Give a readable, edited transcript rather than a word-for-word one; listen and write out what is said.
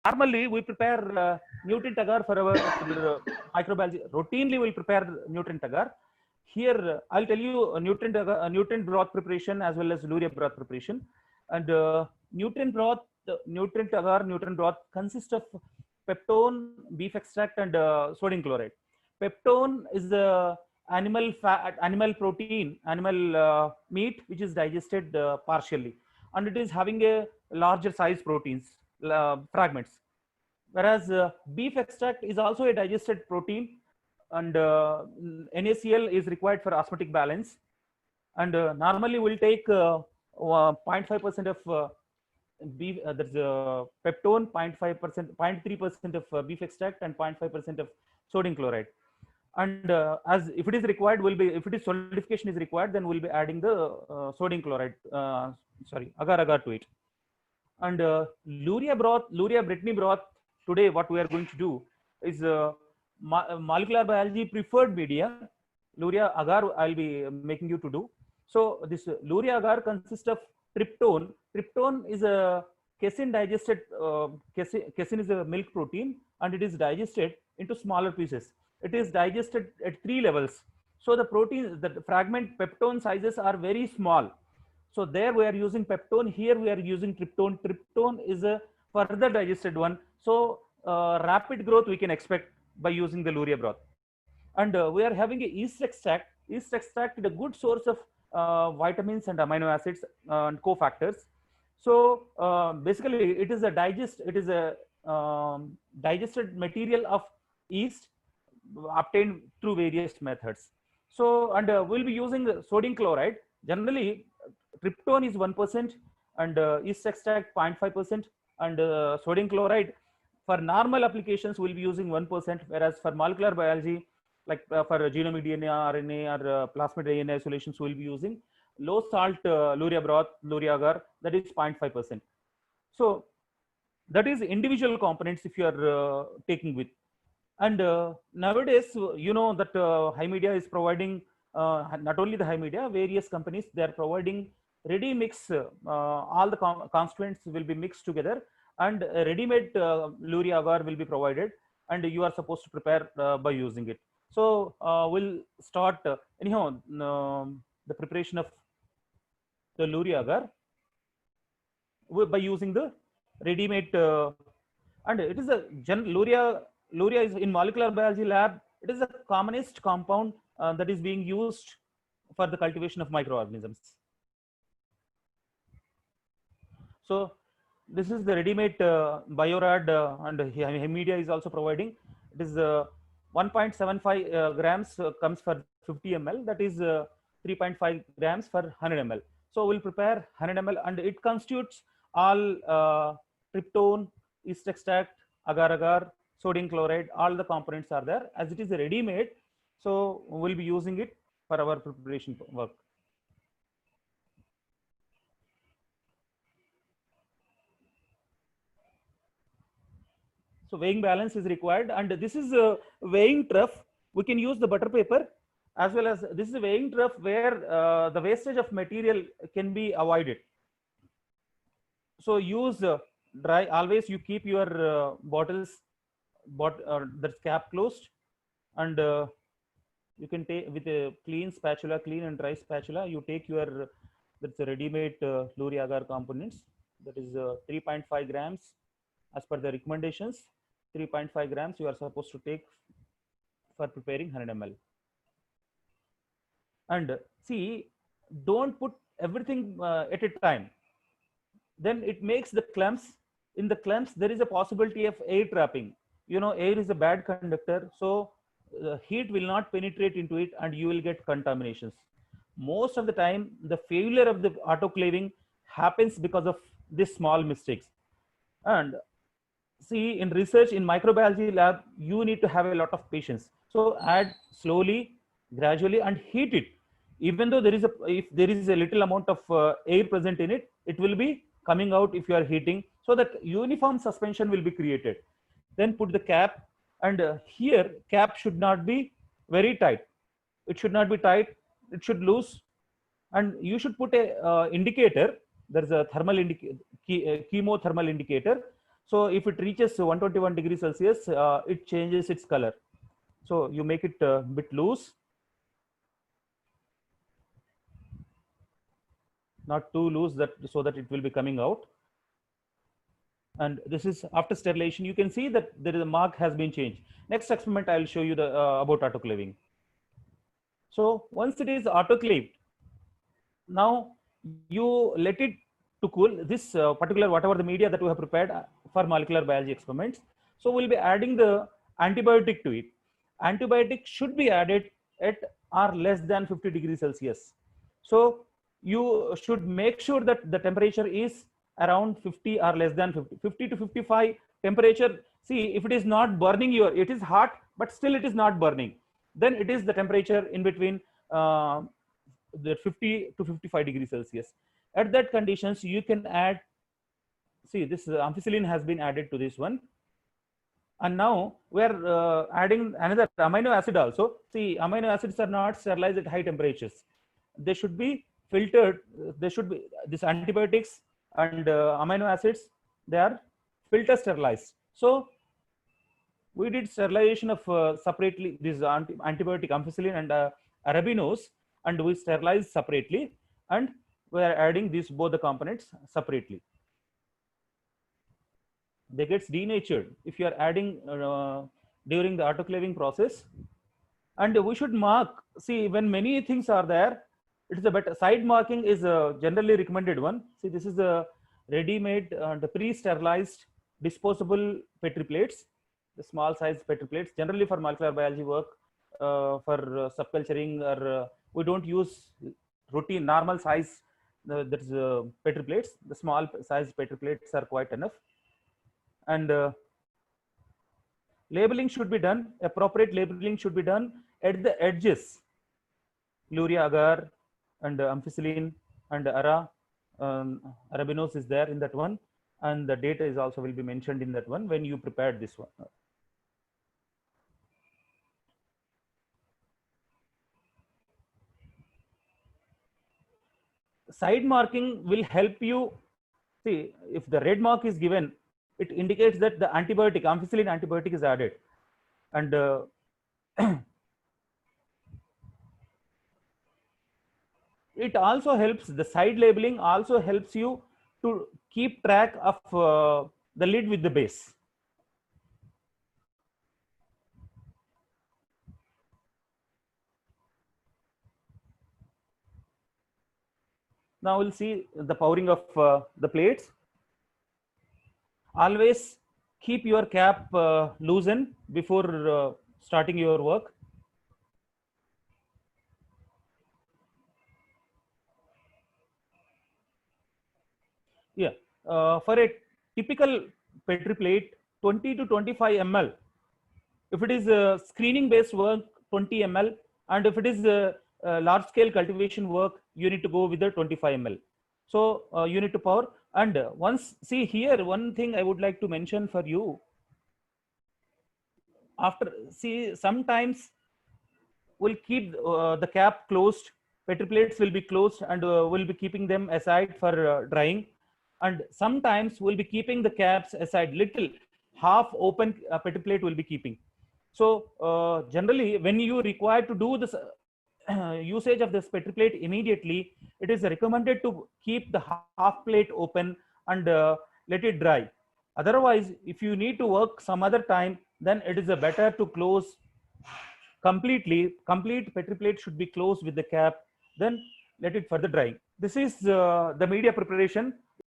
normally we prepare nutrient agar for our microbiology. Routinely we'll prepare nutrient agar. Here I'll tell you nutrient broth preparation as well as luria broth preparation. And nutrient broth, nutrient broth consists of peptone, beef extract, and sodium chloride. Peptone is the animal fat, animal protein, animal meat which is digested partially, and it is having a larger size proteins fragments. Whereas beef extract is also a digested protein, and NaCl is required for osmotic balance. And normally we'll take 0.5% of beef, there's peptone, 0.5%, 0.3% of beef extract, and 0.5% of sodium chloride. And as if it is required, will be, if it is solidification is required, then we'll be adding the sodium chloride, sorry, agar agar to it. And luria broth, luria Brittany broth, today what we are going to do is molecular biology preferred media, luria agar I'll be making you to do. So this luria agar consists of tryptone. Tryptone is a casein digested, casein is a milk protein, and it is digested into smaller pieces. It is digested at 3 levels. So the protein, the fragment peptone sizes are very small. So there we are using peptone, here we are using tryptone. Tryptone is a further digested one. So rapid growth we can expect by using the luria broth. And we are having a yeast extract. Yeast extract is a good source of vitamins and amino acids and cofactors. So basically it is a digested material of yeast obtained through various methods. So, and we'll be using sodium chloride. Generally tryptone is 1%, and yeast extract 0.5%, and sodium chloride for normal applications we'll be using 1%, whereas for molecular biology, like for genomic DNA, RNA, or plasmid DNA isolations, we'll be using low salt luria broth, luria agar, that is 0.5%. So that is individual components if you are taking with. And nowadays, you know that High Media is providing, not only the High Media, various companies, they are providing ready mix. All the constituents will be mixed together, and ready-made luria agar will be provided, and you are supposed to prepare by using it. So we'll start anyhow the preparation of the luria agar by using the ready-made, and it is a luria is in molecular biology lab. It is the commonest compound that is being used for the cultivation of microorganisms. So this is the ready-made Biorad, and High Media is also providing. It is 1.75 grams comes for 50 ml. That is 3.5 grams for 100 ml. So we'll prepare 100 ml, and it constitutes all tryptone, yeast extract, agar agar, sodium chloride. All the components are there, as it is ready-made. So we'll be using it for our preparation work. So weighing balance is required, and this is a weighing trough. We can use the butter paper, as well as this is a weighing trough where the wastage of material can be avoided. So use dry, always you keep your bottles that's cap closed, and you can take with a clean spatula, clean and dry spatula, you take your that's a ready-made luria agar components, that is 3.5 grams as per the recommendations. 3.5 grams you are supposed to take for preparing 100 ml. And see, don't put everything at a time, then it makes the clumps. In the clumps there is a possibility of air trapping. You know, air is a bad conductor, so heat will not penetrate into it, and you will get contaminations. Most of the time the failure of the autoclaving happens because of these small mistakes. And see, in research in microbiology lab, you need to have a lot of patience. So add slowly, gradually, and heat it. Even though there is if there is a little amount of air present in it, it will be coming out if you are heating, so that uniform suspension will be created. Then put the cap, and here cap should not be very tight. It should not be tight. It should loose, and you should put a indicator. There is a thermal chemothermal indicator. So if it reaches 121 degrees Celsius, it changes its color. So you make it a bit loose, not too loose, that so that it will be coming out. And this is after sterilization. You can see that there is a mark has been changed. Next experiment, I will show you the about autoclaving. So once it is autoclaved, now you let it to cool. This particular whatever the media that we have prepared for molecular biology experiments. So we'll be adding the antibiotic to it. Antibiotic should be added at or less than 50 degrees Celsius. So you should make sure that the temperature is around 50 or less than 50. 50 to 55 temperature. See, if it is not burning your, it is hot, but still it is not burning. Then it is the temperature in between the 50 to 55 degrees Celsius. At that conditions, you can add, see this ampicillin has been added to this one. And now we are adding another amino acid also. See, amino acids are not sterilized at high temperatures. They should be filtered. They should be, these antibiotics and amino acids, they are filter sterilized. So we did sterilization of separately this antibiotic ampicillin and arabinose, and we sterilized separately, and we are adding these both the components separately. They gets denatured if you are adding during the autoclaving process. And we should mark, see, when many things are there, it is a better side marking is a generally recommended one. See, this is a ready-made and pre-sterilized disposable Petri plates, the small size Petri plates, generally for molecular biology work, for subculturing, or we don't use routine normal size that is Petri plates. The small size Petri plates are quite enough. And labeling should be done, appropriate labeling should be done at the edges. Luria agar and ampicillin and arabinose is there in that one, and the data is also will be mentioned in that one when you prepared this one. Side marking will help you. See, if the red mark is given, it indicates that the antibiotic, ampicillin antibiotic is added. And it also helps, the side labeling also helps you to keep track of the lid with the base. Now we'll see the pouring of the plates. Always keep your cap loosened before starting your work. Yeah, for a typical Petri plate, 20 to 25 ml. If it is screening based work, 20 ml, and if it is large scale cultivation work, you need to go with the 25 ml. So you need to pour. And once, see here, one thing I would like to mention for you. After, see, sometimes we'll keep the cap closed. Petri plates will be closed, and we'll be keeping them aside for drying. And sometimes we'll be keeping the caps aside, little half open Petri plate will be keeping. So generally, when you require to do this usage of this Petri plate immediately, it is recommended to keep the half plate open and let it dry. Otherwise, if you need to work some other time, then it is better to close completely. Complete Petri plate should be closed with the cap, then let it further dry. This is the media preparation.